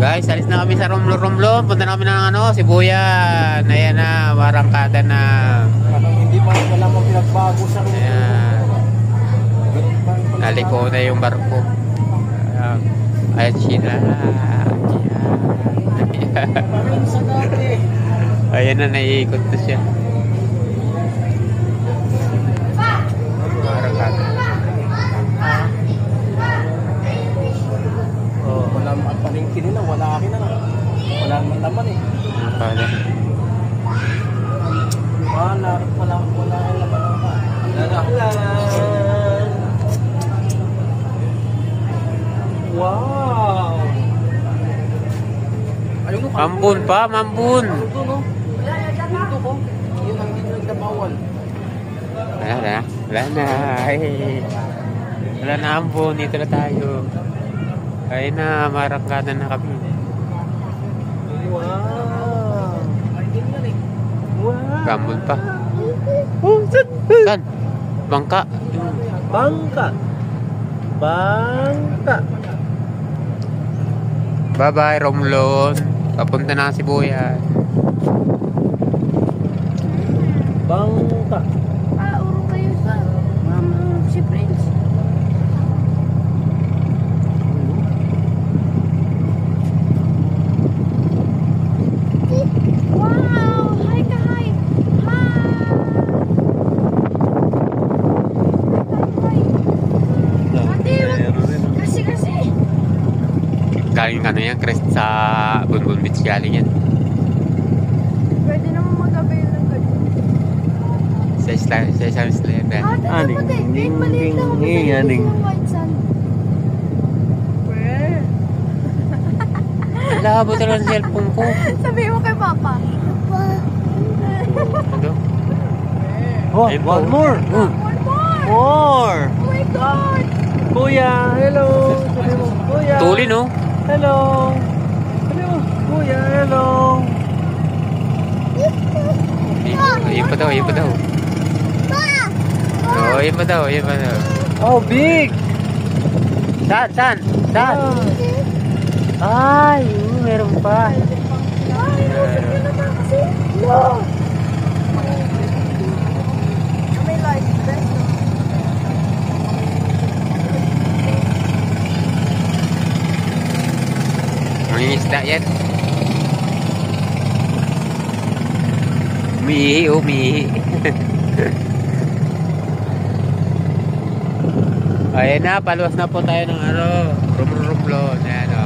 Guys, alis na kami sa Romblon. Punta na kami ng ano, Sibuyan. Ayan na, warangkada na. Parang hindi pa wala mang pinagbago sa Romblon. Ayan. Naliko na yung barko. Ayan sila. Ayan na, naiikot na siya. Warangkada. Wala ang palengke nila, wala akin na lang. Wala naman laman eh. Pala. Wala ang laman ng pa. Wow! Ayun no, Mambun pa, mambun. ito no? Ito ko. Yun ang hindi nagdabawal. Wala na. Wala na. Ay. Wala na ambon. Dito na tayo. Ay na, marangkada na kami. Wow! Ay, din yan eh. Wow! Gambon pa. Oh, saan? Bangka. Bangka! Bangka! Bye-bye, Romblon. Papunta na si Sibuyan. Bangka! Uro kayo sa si Prince. Wow! Hi ka, hi! Hi! Ate, kasi. Galing ano yan, Crest sa Bunbun Beach galing yan. Pwede naman mag-avail ng ganyan. Sa isang island na. Aning, ding, ding, ding, aning. Labo talaga ng cellphone ko. Sabihin mo kay Papa. Ano? Oh, Ayun one po. more! One more! More! Oh my God! Kuya, hello! Sabi mo, Kuya! Tuli, no? Hello! Sabi mo, Kuya, hello! Ayun pa daw, ayun pa daw. Oh, ayun pa daw, ayun pa daw. Oh, big! Saan? Saan? Saan? Ay, meron pa. No! May life vest. Mangingisda yan. Umihi, umihi. Ayan na, paluwas na po tayo ng ano, Romblon. Ayan o.